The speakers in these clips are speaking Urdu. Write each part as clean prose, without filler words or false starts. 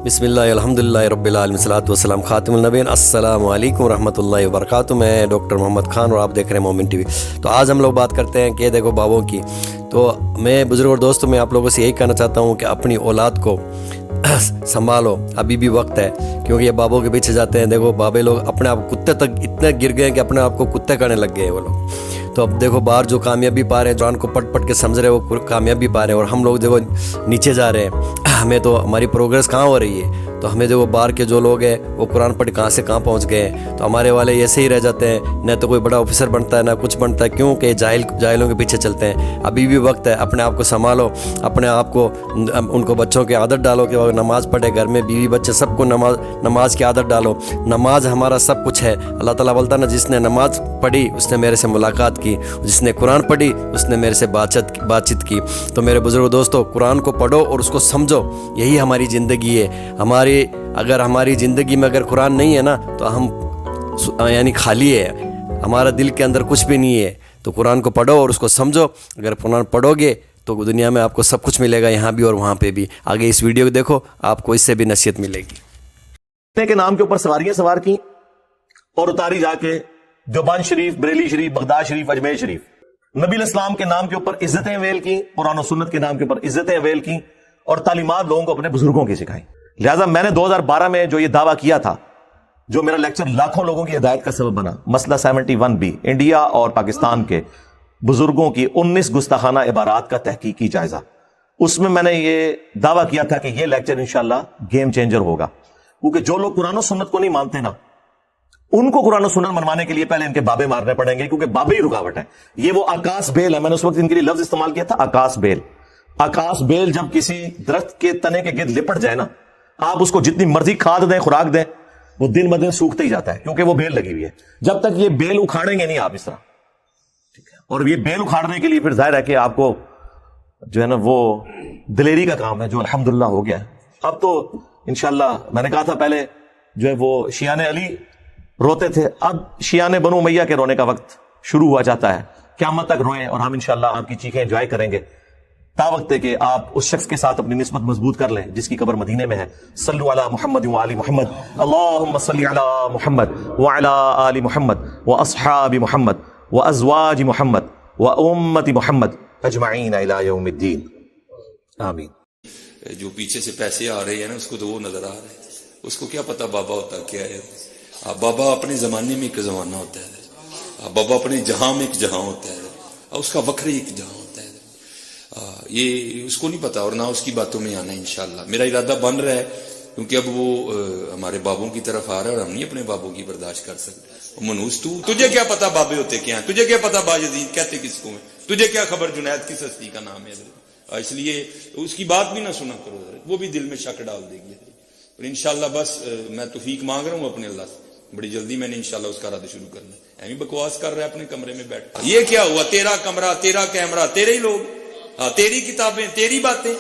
بسم اللہ الحمدللہ رب العالمین والصلاۃ والسلام خاتم النبیین۔ السلام علیکم ورحمۃ اللہ وبرکاتہ۔ میں ڈاکٹر محمد خان اور آپ دیکھ رہے ہیں مومن ٹی وی۔ تو آج ہم لوگ بات کرتے ہیں کہ دیکھو بابوں کی۔ تو میں بزرگ اور دوستوں میں آپ لوگوں سے یہی کہنا چاہتا ہوں کہ اپنی اولاد کو سنبھالو، ابھی بھی وقت ہے، کیونکہ یہ بابوں کے پیچھے جاتے ہیں۔ دیکھو بابے لوگ اپنے آپ کتے تک اتنے گر گئے ہیں کہ اپنے آپ کو کتے کرنے لگ گئے ہیں وہ لوگ۔ تو اب دیکھو باہر جو کامیابی پا رہے ہیں، قرآن کو پڑھ پڑھ کے سمجھ رہے ہیں، وہ کامیابی پا رہے ہیں، اور ہم لوگ دیکھو نیچے جا رہے ہیں۔ ہمیں تو ہماری پروگریس کہاں ہو رہی ہے؟ تو ہمیں جو باہر کے جو لوگ ہیں وہ قرآن پڑھ کہاں سے کہاں پہنچ گئے ہیں۔ تو ہمارے والے ایسے ہی رہ جاتے ہیں، نہ تو کوئی بڑا آفیسر بنتا ہے نہ کچھ بنتا ہے، کیونکہ جاہلوں کے پیچھے چلتے ہیں۔ ابھی بھی وقت ہے، اپنے آپ کو سنبھالو، اپنے آپ کو ان کو بچوں کی عادت ڈالو کہ وہ نماز پڑھے، گھر میں بیوی بچے سب کو نماز کی عادت ڈالو۔ نماز ہمارا سب کچھ ہے۔ اللہ تعالیٰ بولتا نا، جس نے نماز پڑھی اس نے میرے سے ملاقات کی، جس نے قرآن پڑھی اس نے میرے سے بات چیت کی۔ تو میرے بزرگ دوستو، قرآن کو پڑھو اور اس کو سمجھو، یہی ہماری زندگی ہے۔ اگر ہماری زندگی میں اگر قرآن نہیں ہے نا تو ہم یعنی خالی ہے، ہمارا دل کے اندر کچھ بھی نہیں ہے۔ تو قرآن کو پڑھو اور اس کو سمجھو۔ اگر قرآن پڑھو گے تو دنیا میں آپ کو سب کچھ ملے گا، یہاں بھی اور وہاں پہ بھی۔ آگے اس ویڈیو کو دیکھو، آپ کو اس سے بھی نصیحت ملے گی۔ کے نام کے اوپر سواریاں سوار کی اور اتاری جا کے دیوبند شریف، بریلی شریف، بغداد شریف، اجمیر شریف۔ نبی الاسلام کے نام کے اوپر عزتیں اویل کی، قرآن و سنت کے نام کے اوپر عزتیں اویل کی، اور تعلیمات لوگوں کو اپنے بزرگوں کی سکھائیں۔ لہٰذا میں نے 2012 میں جو یہ دعویٰ کیا تھا، جو میرا لیکچر لاکھوں لوگوں کی ہدایت کا سبب بنا، مسئلہ 71B، انڈیا اور پاکستان کے بزرگوں کی 19 گستاخانہ عبارات کا تحقیقی جائزہ، اس میں نے یہ دعویٰ کیا تھا کہ یہ لیکچر انشاءاللہ گیم چینجر ہوگا، کیونکہ جو لوگ قرآن و سنت کو نہیں مانتے نا، ان کو قرآن و سنت منوانے کے لیے پہلے ان کے بابے مارنے پڑیں گے، کیونکہ بابے ہی رکاوٹ ہے۔ یہ وہ آکاس بیل ہے، میں نے اس وقت ان کے لیے لفظ استعمال کیا تھا، آکاس بیل۔ آکاس بیل جب کسی درخت کے تنے کے گرد لپٹ جائے نا، آپ اس کو جتنی مرضی کھاد دیں، خوراک دیں، وہ دن بدن سوکھتے ہی جاتا ہے، کیونکہ وہ بیل لگی ہوئی ہے۔ جب تک یہ بیل اکھاڑیں گے نہیں آپ اس طرح، ٹھیک ہے؟ اور یہ بیل اکھاڑنے کے لیے پھر ظاہر ہے کہ آپ کو جو ہے نا وہ دلیری کا کام ہے، جو الحمدللہ ہو گیا ہے۔ اب تو انشاءاللہ میں نے کہا تھا پہلے جو ہے وہ شیعان علی روتے تھے، اب شیعان بنو امیہ کے رونے کا وقت شروع ہوا جاتا ہے۔ قیامت تک روئیں، اور ہم انشاءاللہ آپ کی چیخیں انجوائے کریں گے، تا وقت ہے کہ آپ اس شخص کے ساتھ اپنی نسبت مضبوط کر لیں جس کی قبر مدینے میں ہے۔ صلو علی محمد و آل محمد، اللہم صلی علی محمد و علی آل محمد و اصحاب محمد و ازواج محمد و امت محمد اجمعین الی یوم الدین، آمین۔ جو پیچھے سے پیسے آ رہے ہیں نا، اس کو تو وہ نظر آ رہا ہے، اس کو کیا پتا بابا ہوتا کیا ہے۔ بابا اپنے زمانے میں ایک زمانہ ہوتا ہے، بابا اپنے جہاں میں ایک جہاں ہوتا ہے، اس کا وکری ایک جہاں ہوتا ہے۔ یہ اس کو نہیں پتا، اور نہ اس کی باتوں میں آنا ہے۔ انشاءاللہ میرا ارادہ بن رہا ہے، کیونکہ اب وہ ہمارے بابوں کی طرف آ رہا ہے، اور ہم نہیں اپنے بابوں کی برداشت کر سکتے۔ منوس تجھے کیا پتا بابے ہوتے کیا ہیں، تجھے کیا پتا باجدید کہتے کس کو ہیں، تجھے کیا خبر جنید کس ہستی کا نام ہے۔ اس لیے اس کی بات بھی نہ سنا کرو، وہ بھی دل میں شک ڈال دے گی۔ اور انشاءاللہ بس میں توفیق مانگ رہا ہوں اپنے اللہ سے، بڑی جلدی میں نے انشاءاللہ اس کا رد شروع کرنا ہے۔ ایویں بکواس کر رہا ہے اپنے کمرے میں بیٹھ، یہ کیا ہوا، تیرا کمرہ، تیرا کیمرہ، تیرے ہی لوگ، تیری کتابیں، تیری باتیں،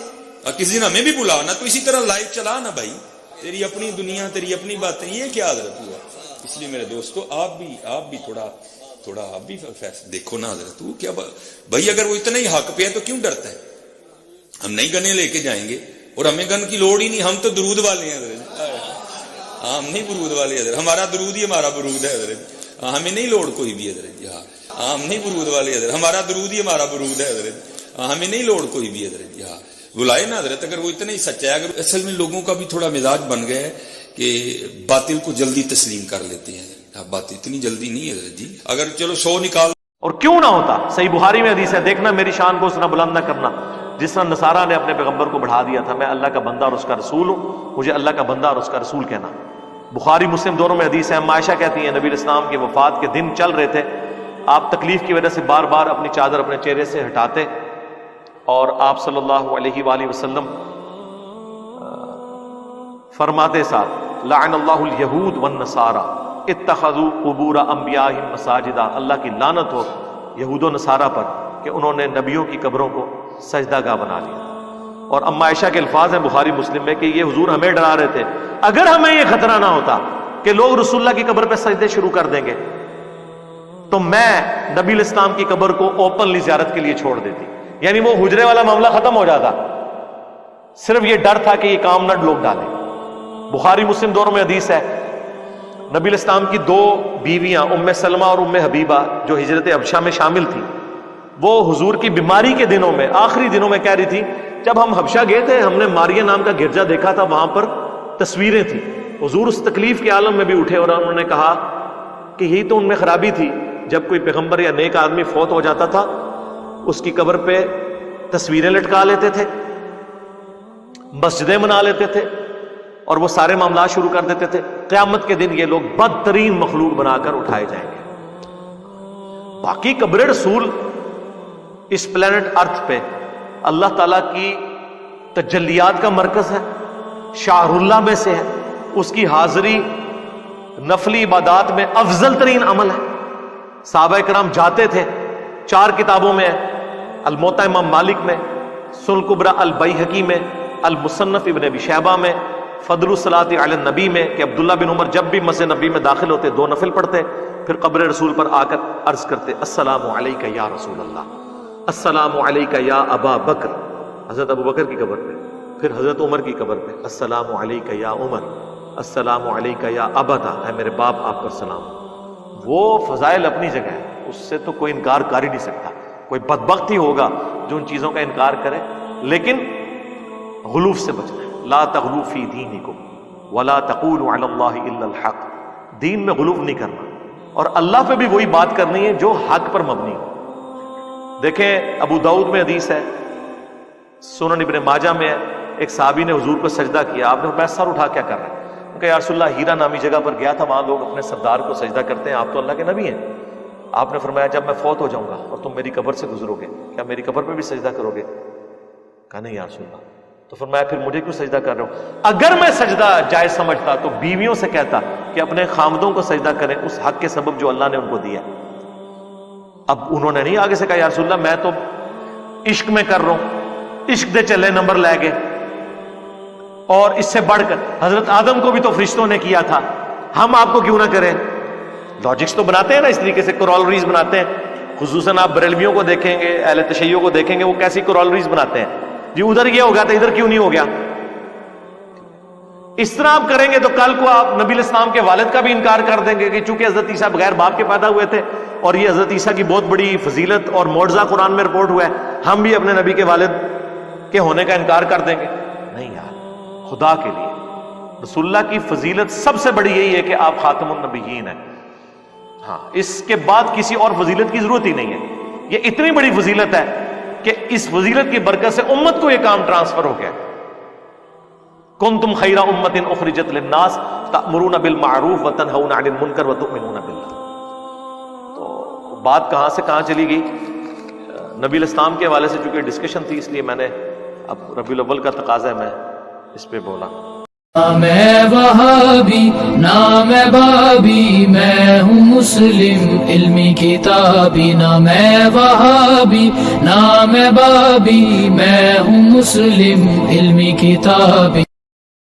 کسی دن ہمیں بھی بلا نا، تو اسی طرح لائف چلا نا بھائی، تیری اپنی دنیا، تیری اپنی باتیں، یہ کیا حضرت ہوا۔ اس لیے میرے دوستو، آپ بھی تھوڑا آپ بھی دیکھو نا حضرت، وہ کیا بھائی، اگر وہ اتنا ہی حق پہ ہے تو کیوں ڈرتا ہے؟ ہم نہیں گنے لے کے جائیں گے، اور ہمیں گن کی لوڑ ہی نہیں، ہم تو درود والے ہیں حضرت، ہم نہیں برود والے حضرت، ہمارا درود ہی ہمارا برود ہے حضرت، ہمیں نہیں لوڑ کوئی بھی حضرت، ہم نہیں برود والے حضرت، ہمارا درود ہی ہمارا برود ہے حضرت، ہمیں نہیں لوڑ کوئی بھی حضرت، یہاں بلائے نا حضرت۔ اگر وہ اتنا ہی سچا ہے، اگر اصل میں لوگوں کا بھی تھوڑا مزاج بن گیا ہے کہ باطل کو جلدی تسلیم کر لیتے ہیں، بات اتنی جلدی نہیں ہے حضرت جی، اگر چلو 100 نکال، اور کیوں نہ ہوتا، صحیح بخاری میں حدیث ہے، دیکھنا میری شان کو اس طرح بلند نہ کرنا جس طرح نصارہ نے اپنے پیغمبر کو بڑھا دیا تھا۔ میں اللہ کا بندہ اور اس کا رسول ہوں، مجھے اللہ کا بندہ اور اس کا رسول کہنا۔ بخاری مسلم دونوں میں حدیث ہے، عائشہ کہتی ہیں نبی الاسلام کے وفات کے دن چل رہے تھے، آپ تکلیف کی وجہ سے بار بار اپنی چادر اپنے چہرے سے ہٹاتے، اور آپ صلی اللہ علیہ وآلہ وسلم فرماتے ساتھ، لعن اللہ الیہود والنصارى اتخذوا قبور انبیائہم مساجدا، اللہ کی لعنت ہو یہود و نصارہ پر کہ انہوں نے نبیوں کی قبروں کو سجدہ گاہ بنا لیا۔ اور اما عائشہ کے الفاظ ہیں بخاری مسلم میں کہ یہ حضور ہمیں ڈرا رہے تھے، اگر ہمیں یہ خطرہ نہ ہوتا کہ لوگ رسول اللہ کی قبر پہ سجدے شروع کر دیں گے تو میں نبی الاسلام کی قبر کو اوپنلی زیارت کے لیے چھوڑ دیتی، یعنی وہ حجرے والا معاملہ ختم ہو جاتا، صرف یہ ڈر تھا کہ یہ کام نہ لوگ ڈالیں۔ بخاری مسلم دونوں میں حدیث ہے، نبی علیہ السلام کی 2 بیویاں ام سلمہ اور ام حبیبہ جو ہجرت حبشہ میں شامل تھی، وہ حضور کی بیماری کے دنوں میں، آخری دنوں میں کہہ رہی تھی جب ہم حبشہ گئے تھے ہم نے ماریہ نام کا گرجا دیکھا تھا، وہاں پر تصویریں تھیں۔ حضور اس تکلیف کے عالم میں بھی اٹھے اور انہوں نے کہا کہ یہی تو ان میں خرابی تھی، جب کوئی پیغمبر یا نیک آدمی فوت ہو جاتا تھا اس کی قبر پہ تصویریں لٹکا لیتے تھے، مسجدیں بنا لیتے تھے اور وہ سارے معاملات شروع کر دیتے تھے۔ قیامت کے دن یہ لوگ بدترین مخلوق بنا کر اٹھائے جائیں گے۔ باقی قبر رسول اس پلانٹ ارتھ پہ اللہ تعالیٰ کی تجلیات کا مرکز ہے، شاہ اللہ میں سے ہے، اس کی حاضری نفلی عبادات میں افضل ترین عمل ہے۔ صحابہ کرام جاتے تھے، 4 کتابوں میں ہے، الموطا امام مالک میں، سنن کبریٰ البیہقی میں، المصنف ابن ابی شیبہ میں، فضل الصلاۃ علی النبی میں کہ عبداللہ بن عمر جب بھی مسجد نبی میں داخل ہوتے 2 نفل پڑھتے، پھر قبر رسول پر آ کر عرض کرتے السلام علیکہ یا رسول اللہ، السلام علیکہ یا ابا بکر، حضرت ابو بکر کی قبر پہ، پھر حضرت عمر کی قبر پہ السلام علیکہ یا عمر، السلام علیکہ یا ابدا، اے میرے باپ آپ پر سلام۔ وہ فضائل اپنی جگہ ہے، اس سے تو کوئی انکار کر ہی نہیں سکتا، کوئی بدبخت ہی ہوگا جو ان چیزوں کا انکار کرے، لیکن غلوف سے بچنا ہے۔ لا تغلو فی دینکم ولا تقولوا علی اللہ الا الحق، دین میں غلوف نہیں کرنا اور اللہ پہ بھی وہی بات کرنی ہے جو حق پر مبنی ہو۔ دیکھیں ابو داؤد میں حدیث ہے، سنن ابن ماجہ میں ہے، ایک صحابی نے حضور کو سجدہ کیا، آپ نے فرمایا سر اٹھا کیا کر رہے ہیں؟ کہ یا رسول اللہ ہیرا نامی جگہ پر گیا تھا، وہاں لوگ اپنے سردار کو سجدہ کرتے ہیں، آپ تو اللہ کے نبی ہیں۔ آپ نے فرمایا جب میں فوت ہو جاؤں گا اور تم میری قبر سے گزرو گے کیا میری قبر پہ بھی سجدہ کرو گے؟ کہا نہیں یا رسول اللہ۔ تو فرمایا پھر مجھے کیوں سجدہ کر رہے ہو؟ اگر میں سجدہ جائز سمجھتا تو بیویوں سے کہتا کہ اپنے خامدوں کو سجدہ کریں اس حق کے سبب جو اللہ نے ان کو دیا۔ اب انہوں نے نہیں آگے سے کہا یا رسول اللہ میں تو عشق میں کر رہا ہوں، عشق دے چلے نمبر لے گئے، اور اس سے بڑھ کر حضرت آدم کو بھی تو فرشتوں نے کیا تھا، ہم آپ کو کیوں نہ کریں؟ لاجکس تو بناتے ہیں نا، اس طریقے سے کورالریز بناتے ہیں، خصوصاً آپ بریلویوں کو دیکھیں گے، اہل تشیع کو دیکھیں گے، وہ کیسی کورالریز بناتے ہیں، جی ادھر یہ ہو گیا تھا ادھر کیوں نہیں ہو گیا؟ اس طرح آپ کریں گے تو کل کو آپ نبی علیہ السلام کے والد کا بھی انکار کر دیں گے کہ چونکہ حضرت عیسیٰ بغیر باپ کے پیدا ہوئے تھے اور یہ حضرت عیسیٰ کی بہت بڑی فضیلت اور معجزہ قرآن میں رپورٹ ہوا ہے، ہم بھی اپنے نبی کے والد کے ہونے کا انکار کر دیں گے؟ نہیں یار، خدا کے لیے رسول اللہ کی فضیلت سب سے بڑی یہی ہے کہ آپ خاتم النبیین ہیں، ہاں اس کے بعد کسی اور فضیلت کی ضرورت ہی نہیں ہے۔ یہ اتنی بڑی فضیلت ہے کہ اس فضیلت کی برکت سے امت کو یہ کام ٹرانسفر ہو گیا۔ کنتم خیر امت اخرجت للناس تأمرون بالمعروف وتنہون عن المنکر وتؤمنون باللہ۔ تو بات کہاں سے کہاں چلی گئی؟ نبی علیہ السلام کے حوالے سے چونکہ ڈسکشن تھی اس لیے میں نے اب ربیع الاول کا تقاضا ہے میں اس پہ بولا۔ نہ میں وہابی نہ میں بابی، میں ہوں مسلم علمی کتابی، نہ میں وہابی نہ میں بابی، میں ہوں مسلم علمی کتابی۔